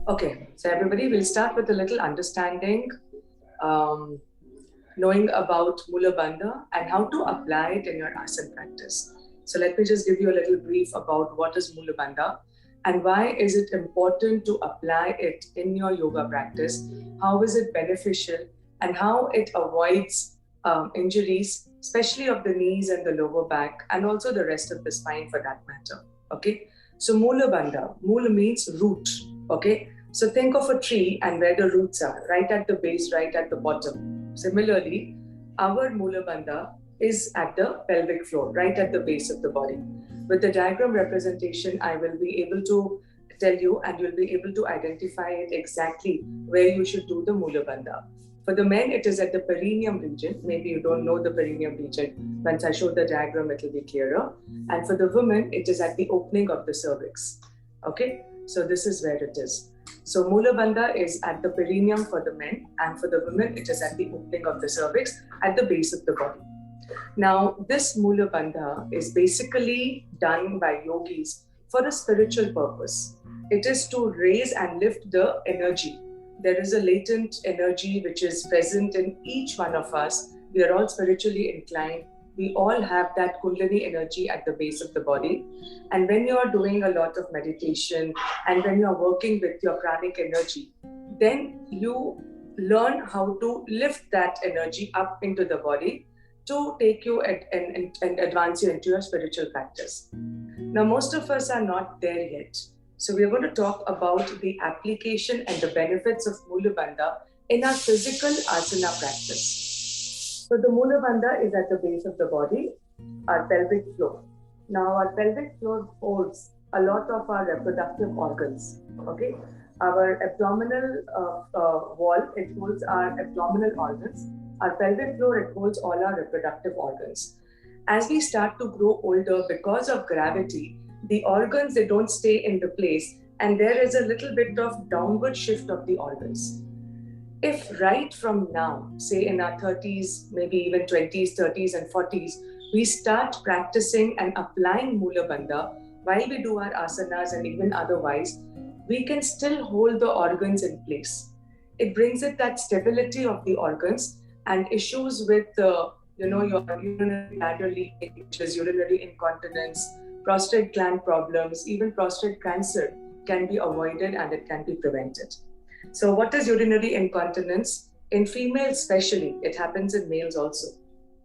Okay, so everybody, we'll start with a little understanding, um, knowing about Mulabandha and how to apply it in your asana practice. So let me just give you a little brief about what is Mulabandha and why is it important to apply it in your yoga practice, how is it beneficial, and how it avoids injuries, especially of the knees and the lower back, and also the rest of the spine for that matter. Okay, so Mulabandha, Mula means root. Okay, so think of a tree and where the roots are, right at the base, right at the bottom. Similarly, our Mulabandha is at the pelvic floor, right at the base of the body. With the diagram representation, I will be able to tell you and you'll be able to identify it exactly where you should do the Mulabandha. For the men, it is at the perineum region. Maybe you don't know the perineum region. Once I show the diagram, it will be clearer. And for the women, it is at the opening of the cervix. Okay, so this is where it is. So Mulabandha is at the perineum for the men, and for the women, it is at the opening of the cervix at the base of the body. Now, this Mulabandha is basically done by yogis for a spiritual purpose. It is to raise and lift the energy. There is a latent energy which is present in each one of us. We are all spiritually inclined. We all have that Kundalini energy at the base of the body. And when you are doing a lot of meditation and when you are working with your pranic energy, then you learn how to lift that energy up into the body to take you and advance you into your spiritual practice. Now, most of us are not there yet. So we are going to talk about the application and the benefits of Mulabandha in our physical asana practice. So the Mulabandha is at the base of the body, our pelvic floor. Now our pelvic floor holds a lot of our reproductive organs. Okay, our abdominal wall, it holds our abdominal organs. Our pelvic floor, it holds all our reproductive organs. As we start to grow older, because of gravity, the organs, they don't stay in the place, and there is a little bit of downward shift of the organs. If right from now, say in our 30s, maybe even 20s, 30s, and 40s, we start practicing and applying Mulabandha while we do our asanas and even otherwise, we can still hold the organs in place. It brings it that stability of the organs, and issues with your urinary bladder leaking, which is urinary incontinence, prostate gland problems, even prostate cancer can be avoided and it can be prevented. So what is urinary incontinence? In females especially, it happens in males also.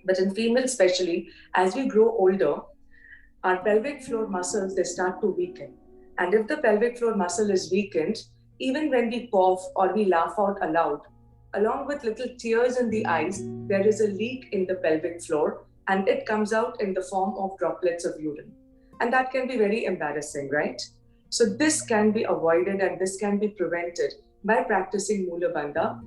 But in females especially, as we grow older, our pelvic floor muscles, they start to weaken. And if the pelvic floor muscle is weakened, even when we cough or we laugh out aloud, along with little tears in the eyes, there is a leak in the pelvic floor and it comes out in the form of droplets of urine. And that can be very embarrassing, right? So this can be avoided and this can be prevented by practicing Mulabandha.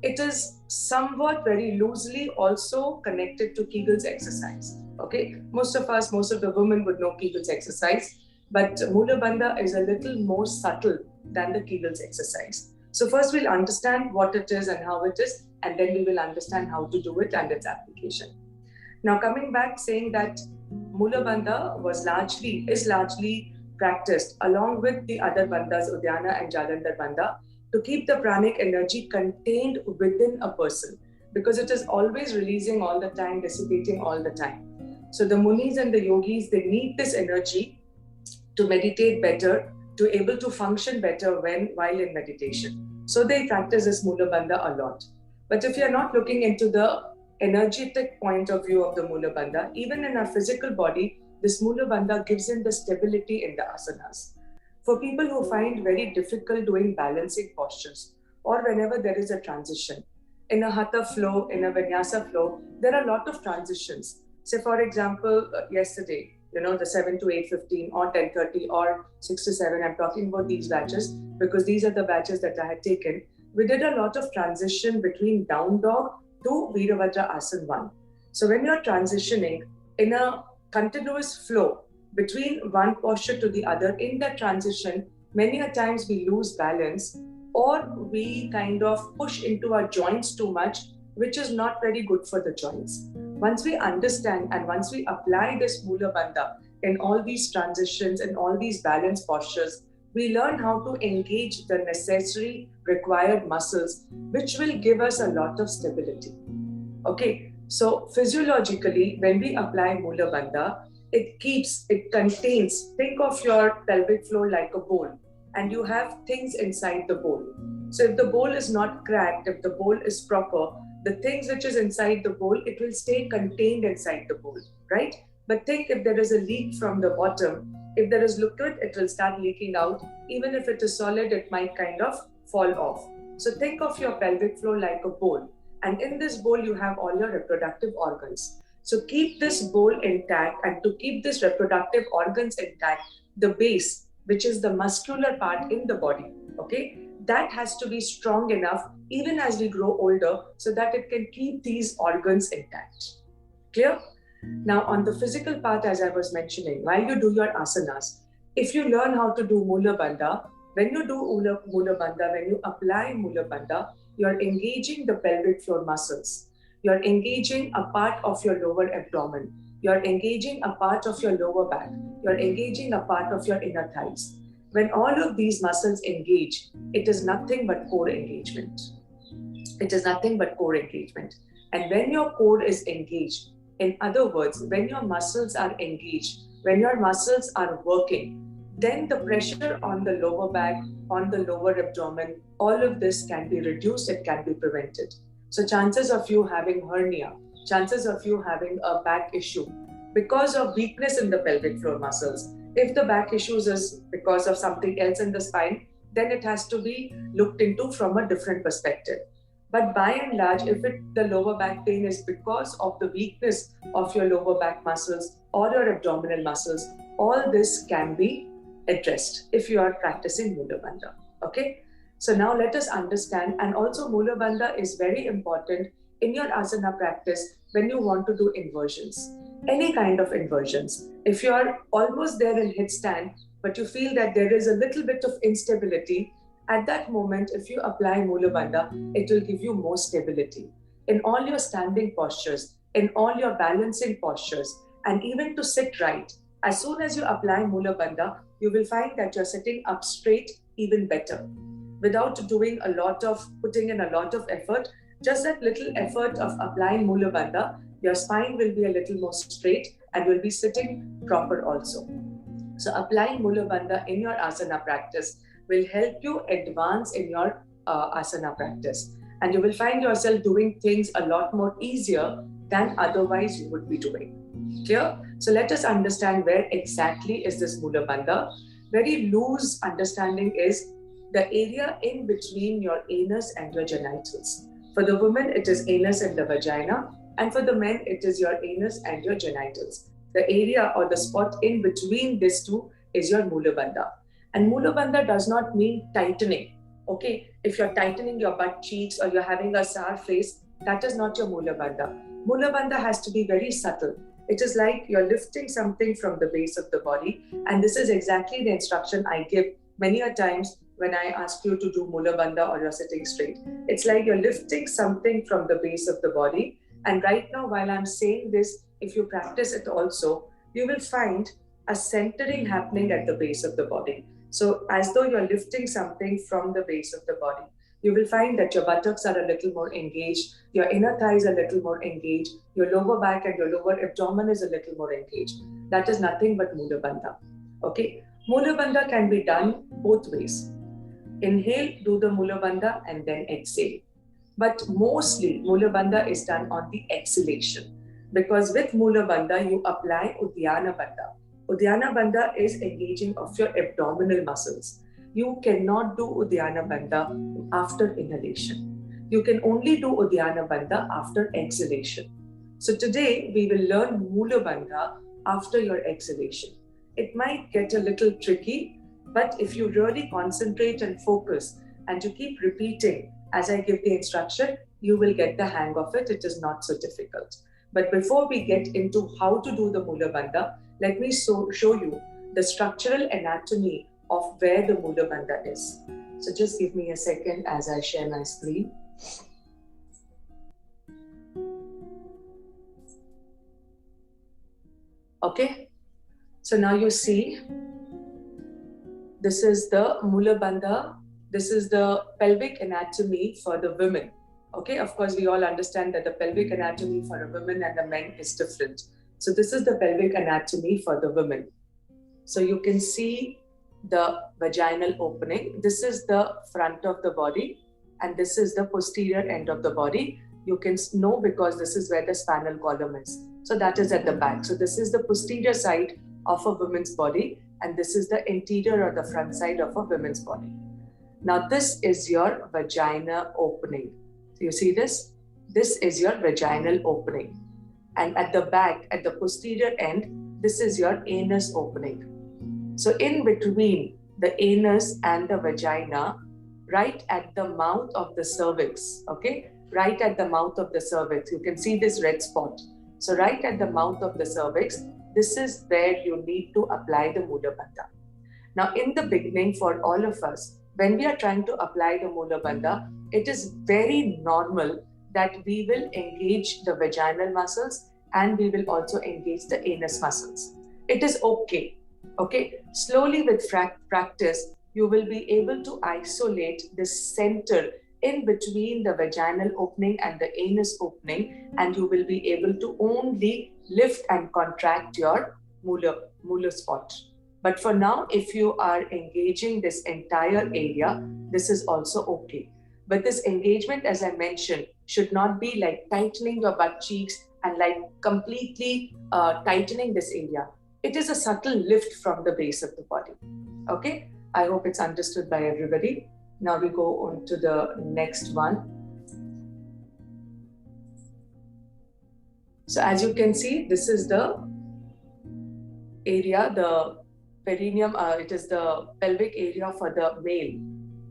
It is somewhat very loosely also connected to Kegel's exercise. Okay, most of the women would know Kegel's exercise, but Mulabandha is a little more subtle than the Kegel's exercise. So first we'll understand what it is and how it is, and then we will understand how to do it and its application. Now coming back, saying that Mulabandha is largely practiced along with the other bandhas, uddiyana and jalandhara bandha, to keep the pranic energy contained within a person, because it is always releasing all the time, dissipating all the time. So the munis and the yogis, they need this energy to meditate better, to able to function better while in meditation. So they practice this Mulabandha a lot. But if you're not looking into the energetic point of view of the Mulabandha, even in our physical body, this Mulabandha gives in the stability in the asanas. For people who find very difficult doing balancing postures, or whenever there is a transition, in a hatha flow, in a vinyasa flow, there are a lot of transitions. Say for example, yesterday, the 7 to 8:15 or 10:30 or 6 to 7, I'm talking about these batches because these are the batches that I had taken. We did a lot of transition between down dog to Virabhadra Asana 1. So when you're transitioning in a continuous flow between one posture to the other, in that transition, many a times we lose balance or we kind of push into our joints too much, which is not very good for the joints. Once we understand and once we apply this Mulabandha in all these transitions and all these balance postures, we learn how to engage the necessary required muscles, which will give us a lot of stability. Okay, so physiologically, when we apply Mulabandha, it contains, think of your pelvic floor like a bowl, and you have things inside the bowl. So if the bowl is not cracked, if the bowl is proper, the things which is inside the bowl, it will stay contained inside the bowl, right? But think if there is a leak from the bottom, if there is liquid, it will start leaking out. Even if it is solid, it might kind of fall off. So think of your pelvic floor like a bowl. And in this bowl, you have all your reproductive organs. So keep this bowl intact, and to keep this reproductive organs intact, the base, which is the muscular part in the body, okay, that has to be strong enough even as we grow older so that it can keep these organs intact. Clear? Now, on the physical part, as I was mentioning, while you do your asanas, if you learn how to do Mula Bandha, when you do Mula Bandha, when you apply Mula Bandha, you're engaging the pelvic floor muscles. You're engaging a part of your lower abdomen. You're engaging a part of your lower back. You're engaging a part of your inner thighs. When all of these muscles engage, it is nothing but core engagement. It is nothing but core engagement. And when your core is engaged, in other words, when your muscles are engaged, when your muscles are working, then the pressure on the lower back, on the lower abdomen, all of this can be reduced, it can be prevented. So chances of you having hernia, chances of you having a back issue because of weakness in the pelvic floor muscles. If the back issues is because of something else in the spine, then it has to be looked into from a different perspective. But by and large, if the lower back pain is because of the weakness of your lower back muscles or your abdominal muscles, all this can be addressed if you are practicing Mula Bandha. Okay? So now let us understand, and also Mula Bandha is very important in your asana practice when you want to do inversions. Any kind of inversions. If you are almost there in headstand, but you feel that there is a little bit of instability, at that moment, if you apply Mula Bandha, it will give you more stability. In all your standing postures, in all your balancing postures, and even to sit right, as soon as you apply Mula Bandha, you will find that you're sitting up straight even better. Without doing a lot of, putting in a lot of effort, just that little effort of applying Mula Bandha, your spine will be a little more straight and will be sitting proper also. So applying Mula Bandha in your asana practice will help you advance in your asana practice. And you will find yourself doing things a lot more easier than otherwise you would be doing. Clear? So let us understand where exactly is this Mula Bandha. Very loose understanding is the area in between your anus and your genitals. For the women, it is anus and the vagina. And for the men, it is your anus and your genitals. The area or the spot in between these two is your Mula Bandha. And Mula Bandha does not mean tightening. Okay, if you're tightening your butt cheeks or you're having a sour face, that is not your Mula Bandha. Mula Bandha has to be very subtle. It is like you're lifting something from the base of the body. And this is exactly the instruction I give many a times when I ask you to do Mula Bandha or you're sitting straight. It's like you're lifting something from the base of the body. And right now, while I'm saying this, if you practice it also, you will find a centering happening at the base of the body. So as though you're lifting something from the base of the body, you will find that your buttocks are a little more engaged, your inner thighs are a little more engaged, your lower back and your lower abdomen is a little more engaged. That is nothing but Mula Bandha. Okay? Mula Bandha can be done both ways. Inhale, do the Mula Bandha and then exhale. But mostly Mula Bandha is done on the exhalation, because with Mula Bandha you apply uddiyana bandha. Uddiyana bandha is engaging of your abdominal muscles. You cannot do uddiyana bandha after inhalation. You can only do uddiyana bandha after exhalation. So today we will learn Mula Bandha after your exhalation. It might get a little tricky, but if you really concentrate and focus and you keep repeating as I give the instruction, you will get the hang of it. It is not so difficult. But before we get into how to do the Mula Bandha, let me show you the structural anatomy of where the Mula Bandha is. So just give me a second as I share my screen. Okay, so now you see This is the Mulabandha. This is the pelvic anatomy for the women. Okay, of course, we all understand that the pelvic anatomy for a woman and a man is different. So this is the pelvic anatomy for the women. So you can see the vaginal opening. This is the front of the body and this is the posterior end of the body. You can know because this is where the spinal column is. So that is at the back. So this is the posterior side of a woman's body and this is the interior or the front side of a woman's body. Now this is your vagina opening. So you see this? This is your vaginal opening. And at the back, at the posterior end, this is your anus opening. So in between the anus and the vagina, right at the mouth of the cervix, okay? Right at the mouth of the cervix, you can see this red spot. So right at the mouth of the cervix, this is where you need to apply the Mulabandha. Now in the beginning for all of us, when we are trying to apply the Mulabandha, it is very normal that we will engage the vaginal muscles and we will also engage the anus muscles. It is okay. Okay, slowly with practice, you will be able to isolate the center in between the vaginal opening and the anus opening, and you will be able to only lift and contract your Mula spot. But for now, if you are engaging this entire area, this is also okay. But this engagement, as I mentioned, should not be like tightening your butt cheeks and like completely tightening this area. It is a subtle lift from the base of the body. Okay, I hope it's understood by everybody. Now we go on to the next one. So as you can see, this is the area, the perineum, it is the pelvic area for the male.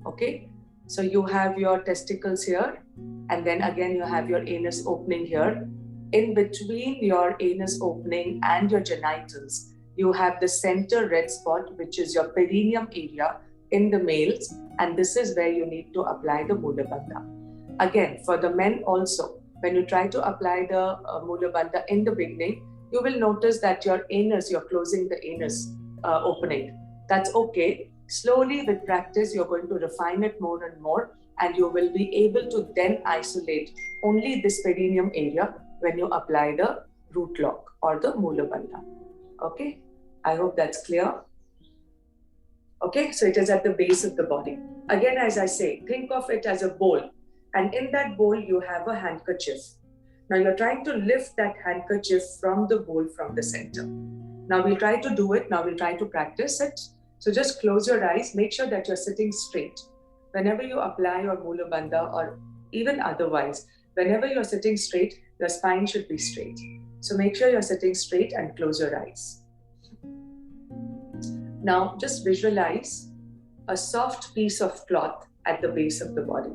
Okay, so you have your testicles here, and then again you have your anus opening here. In between your anus opening and your genitals, you have the center red spot, which is your perineum area in the males, and this is where you need to apply the Mulabandha. Again, for the men also, when you try to apply the Mulabandha in the beginning, you will notice that your anus, you're closing the anus opening. That's okay. Slowly with practice, you're going to refine it more and more, and you will be able to then isolate only this perineum area when you apply the root lock or the Mulabandha. Okay, I hope that's clear. Okay, so it is at the base of the body. Again, as I say, think of it as a bowl, and in that bowl you have a handkerchief. Now you're trying to lift that handkerchief from the bowl from the center. Now we'll try to do it. Now we'll try to practice it. So just close your eyes, make sure that you're sitting straight. Whenever you apply your Mulabandha or even otherwise, whenever you're sitting straight, your spine should be straight. So make sure you're sitting straight and close your eyes. Now just visualize a soft piece of cloth at the base of the body.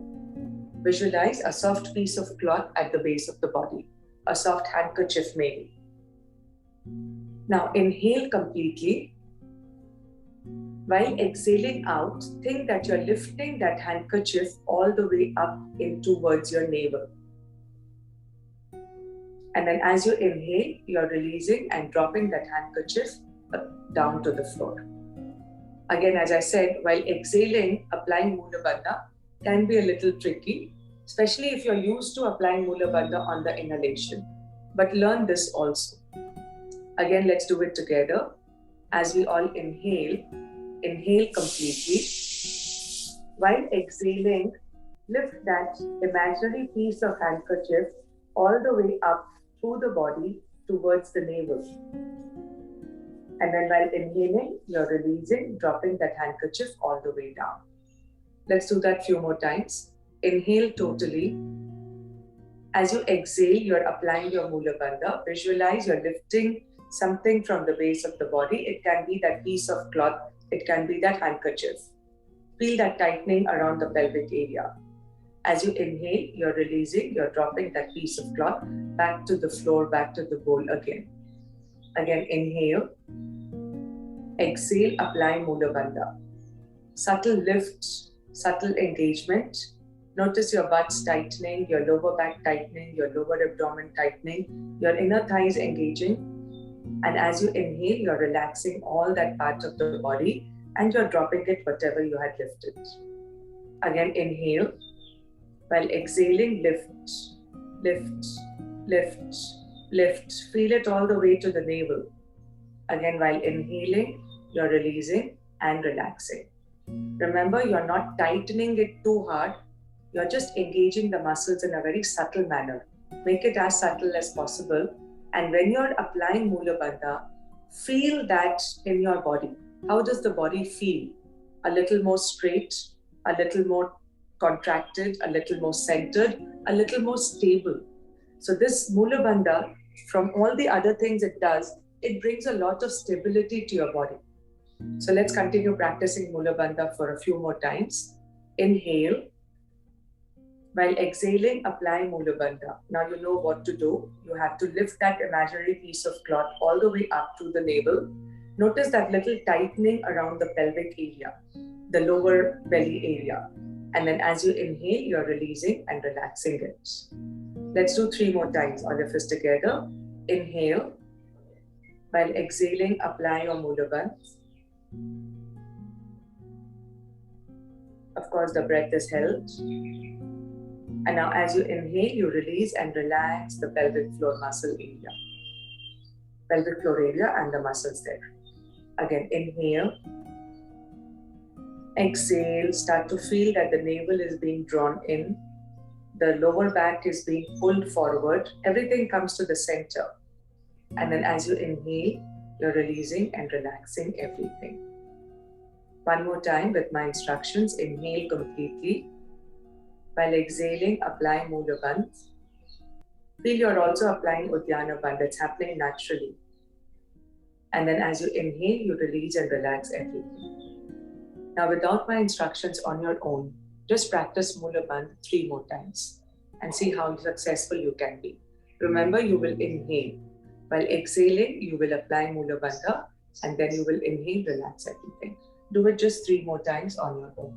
Visualize a soft piece of cloth at the base of the body, a soft handkerchief maybe. Now inhale completely. While exhaling out, think that you're lifting that handkerchief all the way up in towards your navel. And then as you inhale, you're releasing and dropping that handkerchief down to the floor. Again, as I said, while exhaling, applying Mulabandha can be a little tricky, especially if you're used to applying Mulabandha on the inhalation. But learn this also. Again, let's do it together. As we all inhale, inhale completely. While exhaling, lift that imaginary piece of handkerchief all the way up through the body towards the navel. And then while inhaling, you're releasing, dropping that handkerchief all the way down. Let's do that a few more times. Inhale totally. As you exhale, you're applying your Mulabandha. Visualize you're lifting something from the base of the body. It can be that piece of cloth. It can be that handkerchief. Feel that tightening around the pelvic area. As you inhale, you're releasing, you're dropping that piece of cloth back to the floor, back to the bowl again. Again, inhale. Exhale, apply Mulabandha. Subtle lift, subtle engagement. Notice your butt's tightening, your lower back tightening, your lower abdomen tightening, your inner thighs engaging. And as you inhale, you're relaxing all that part of the body and you're dropping it whatever you had lifted. Again, inhale. While exhaling, lift, lift, lift, lift. Feel it all the way to the navel. Again, while inhaling, you're releasing and relaxing. Remember, you're not tightening it too hard. You're just engaging the muscles in a very subtle manner. Make it as subtle as possible. And when you're applying Mulabandha, feel that in your body. How does the body feel? A little more straight, a little more contracted, a little more centered, a little more stable. So this Mulabandha, from all the other things it does, it brings a lot of stability to your body. So let's continue practicing Mulabandha for a few more times. Inhale. While exhaling, apply Mulabandha. Now you know what to do. You have to lift that imaginary piece of cloth all the way up to the navel. Notice that little tightening around the pelvic area, the lower belly area. And then as you inhale, you're releasing and relaxing it. Let's do 3 more times. All of us together. Inhale. While exhaling, apply your Mulabandha. Of course, the breath is held. And now as you inhale, you release and relax the pelvic floor muscle area. Pelvic floor area and the muscles there. Again, inhale. Exhale, start to feel that the navel is being drawn in. The lower back is being pulled forward. Everything comes to the center. And then as you inhale, you're releasing and relaxing everything. One more time with my instructions. Inhale completely. While exhaling, apply Mulabandha. Feel you're also applying Uddiyana Bandha. It's happening naturally. And then as you inhale, you release and relax everything. Now without my instructions on your own, just practice Mulabandha 3 more times and see how successful you can be. Remember, you will inhale. While exhaling, you will apply Mulabandha and then you will inhale, relax everything. Do it just 3 more times on your own.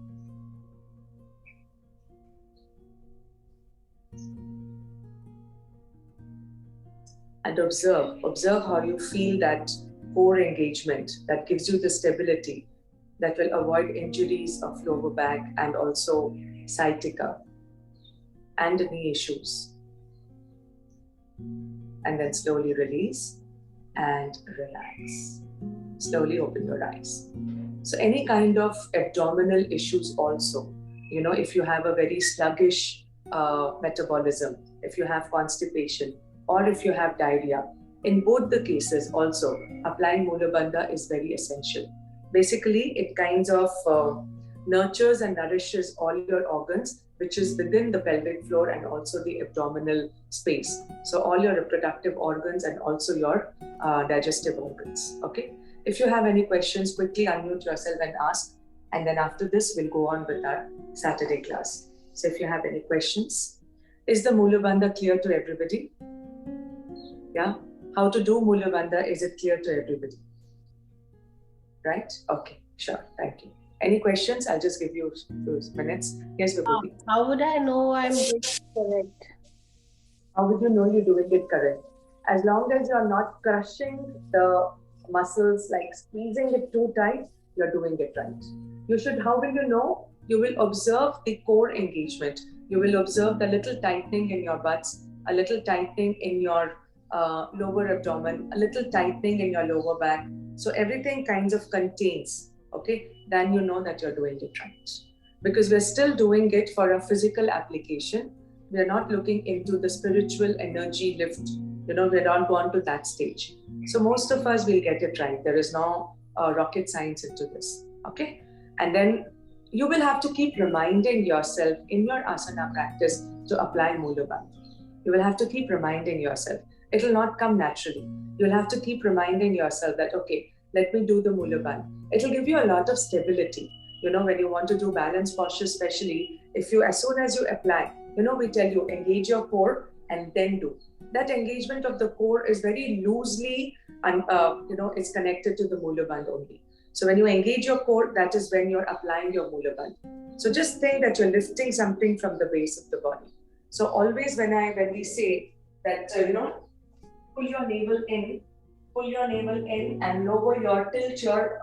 And observe how you feel that core engagement that gives you the stability that will avoid injuries of lower back and also sciatica and knee issues. And then slowly release and relax. Slowly open your eyes. So any kind of abdominal issues also, if you have a very sluggish metabolism, if you have constipation, or if you have diarrhea, in both the cases also, applying Mulabandha is very essential. Basically, it kinds of nurtures and nourishes all your organs, which is within the pelvic floor and also the abdominal space. So all your reproductive organs and also your digestive organs, okay? If you have any questions, quickly unmute yourself and ask. And then after this, we'll go on with our Saturday class. So if you have any questions, is the Mulabandha clear to everybody? Yeah? How to do Mulabandha, is it clear to everybody? Right? Okay, sure. Thank you. Any questions? I'll just give you a few minutes. Yes, Vibhuti. How would I know I'm doing it correct? How would you know you're doing it correct? As long as you're not crushing the muscles, like squeezing it too tight, you're doing it right. How will you know? You will observe the core engagement. You will observe the little tightening in your butts, a little tightening in your lower abdomen, a little tightening in your lower back. So everything kinds of contains, okay? Then you know that you're doing it right. Because we're still doing it for a physical application. We're not looking into the spiritual energy lift. We're not gone to that stage. So most of us will get it right. There is no rocket science into this, okay? And then you will have to keep reminding yourself in your asana practice to apply Mulabandha. You will have to keep reminding yourself. It will not come naturally. You'll have to keep reminding yourself that, okay, let me do the Mulabandha. It will give you a lot of stability. When you want to do balance posture, especially, as soon as you apply, we tell you, engage your core and then do. That engagement of the core is very loosely, and it's connected to the Mulabandha only. So when you engage your core, that is when you're applying your Mulabandha. So just think that you're lifting something from the base of the body. So always when we say that, pull your navel in and lower tilt your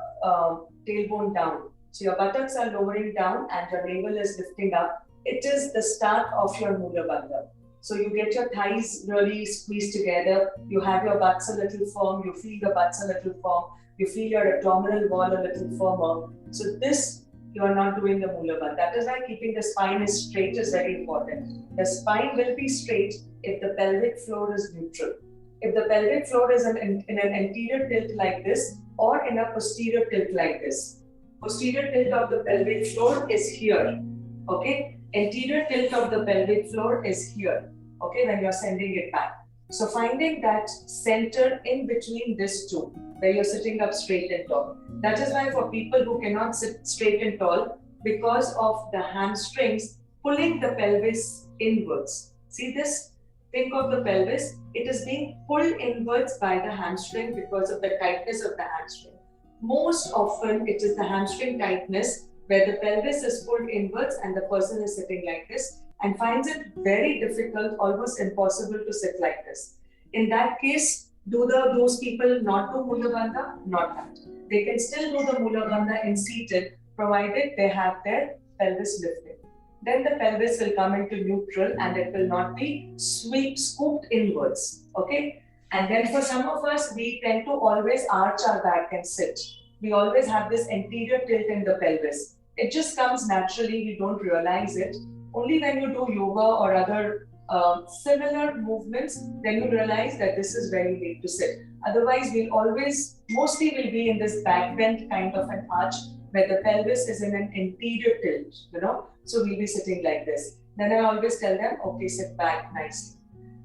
tailbone down. So your buttocks are lowering down and your navel is lifting up. It is the start of your Mulabandha. So you get your thighs really squeezed together. You have your butts a little firm. You feel the butts a little firm. You feel your abdominal wall a little firmer. So this, you are not doing the Mulabandha. That is why keeping the spine is straight is very important. The spine will be straight if the pelvic floor is neutral. If the pelvic floor is in an anterior tilt like this or in a posterior tilt like this. Posterior tilt of the pelvic floor is here. Okay? Anterior tilt of the pelvic floor is here. Okay? When you're sending it back. So finding that center in between these two, where you're sitting up straight and tall. That is why for people who cannot sit straight and tall, because of the hamstrings pulling the pelvis inwards. See this? Think of the pelvis. It is being pulled inwards by the hamstring because of the tightness of the hamstring. Most often it is the hamstring tightness where the pelvis is pulled inwards and the person is sitting like this and finds it very difficult, almost impossible to sit like this. In that case, do those people not do Mulabandha? Not that. They can still do the Mulabandha in seated, provided they have their pelvis lifted. Then the pelvis will come into neutral and it will not be scooped inwards. Okay? And then for some of us, we tend to always arch our back and sit. We always have this anterior tilt in the pelvis. It just comes naturally, we don't realize it. Only when you do yoga or other similar movements, then you realize that this is where you need to sit. Otherwise, mostly we'll be in this back bend kind of an arch where the pelvis is in an anterior tilt, So we'll be sitting like this. Then I always tell them, okay, sit back nicely.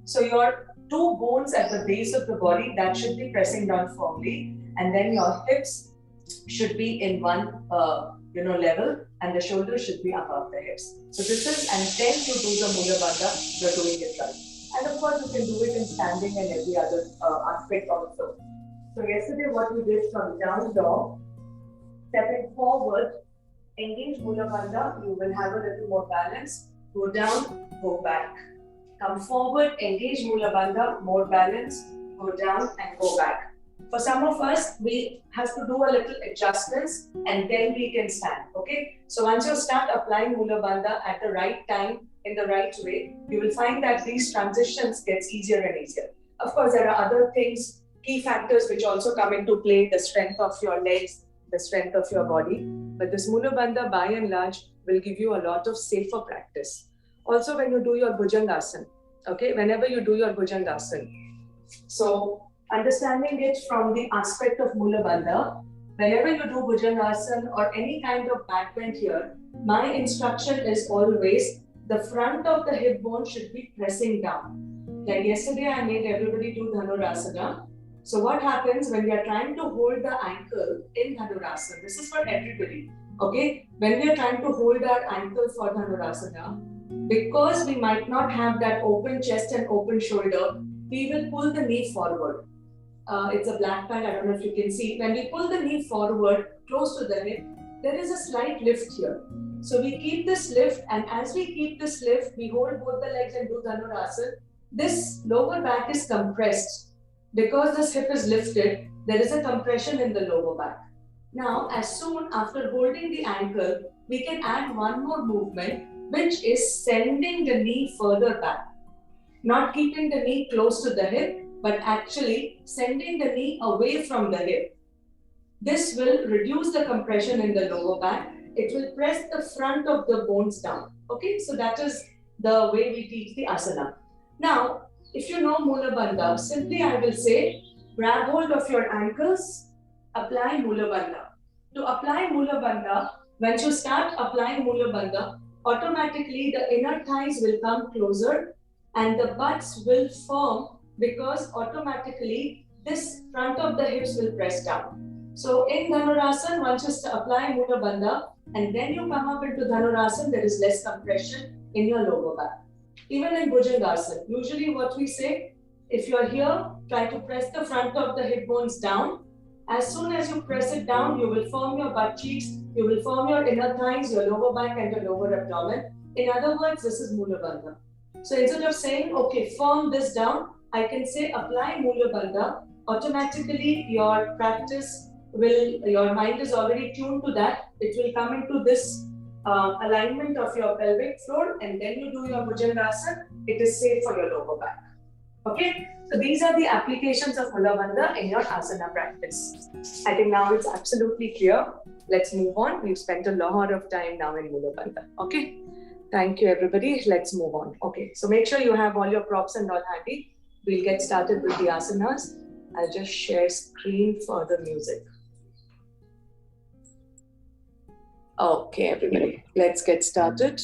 So your two bones at the base of the body, that should be pressing down firmly. And then your hips should be in one level and the shoulders should be above the hips. So this is, and then you do the Mulabandha, you're doing it right. And of course, you can do it in standing and every other aspect also. So yesterday what we did from down dog, stepping forward, engage Mulabandha, you will have a little more balance, go down, go back. Come forward, engage Mulabandha, more balance, go down and go back. For some of us, we have to do a little adjustments and then we can stand, okay? So once you start applying Mulabandha at the right time, in the right way, you will find that these transitions gets easier and easier. Of course, there are other things, key factors which also come into play, the strength of your legs, the strength of your body. But this Mulabandha, by and large, will give you a lot of safer practice. Also, when you do your Bhujangasana, okay, whenever you do your Bhujangasana, so understanding it from the aspect of Mulabandha, whenever you do Bhujangasana or any kind of back bend here, my instruction is always the front of the hip bone should be pressing down. Like yesterday, I made everybody do Dhanurasana. So what happens when we are trying to hold the ankle in Dhanurasana? This is for everybody, okay? When we are trying to hold our ankle for Dhanurasana, because we might not have that open chest and open shoulder, we will pull the knee forward. It's a black pad, I don't know if you can see. When we pull the knee forward, close to the hip, there is a slight lift here. So we keep this lift, and as we keep this lift, we hold both the legs and do Dhanurasana. This lower back is compressed. Because this hip is lifted, there is a compression in the lower back. Now, as soon after holding the ankle, we can add one more movement, which is sending the knee further back. Not keeping the knee close to the hip, but actually sending the knee away from the hip. This will reduce the compression in the lower back. It will press the front of the bones down. Okay, so that is the way we teach the asana. Now, if you know Mulabandha, simply I will say, grab hold of your ankles, apply Mulabandha. To apply Mulabandha, once you start applying Mulabandha, automatically the inner thighs will come closer and the butts will form because automatically this front of the hips will press down. So in Dhanurasana, once you apply Mulabandha and then you come up into Dhanurasana, there is less compression in your lower back. Even in Bhujangasana, usually what we say, if you're here, try to press the front of the hip bones down. As soon as you press it down, you will firm your butt cheeks, you will firm your inner thighs, your lower back and your lower abdomen. In other words, this is Mulabandha. So instead of saying, okay, firm this down, I can say apply Mulabandha. Automatically your practice your mind is already tuned to that. It will come into this alignment of your pelvic floor, and then you do your Bhujangasana. It is safe for your lower back. Okay, so these are the applications of Mulabandha in your asana practice. I think now it's absolutely clear. Let's move on. We've spent a lot of time now in Mulabandha. Okay, thank you everybody. Let's move on. Okay, so make sure you have all your props and all handy. We'll get started with the asanas. I'll just share screen for the music. Okay, everybody, let's get started.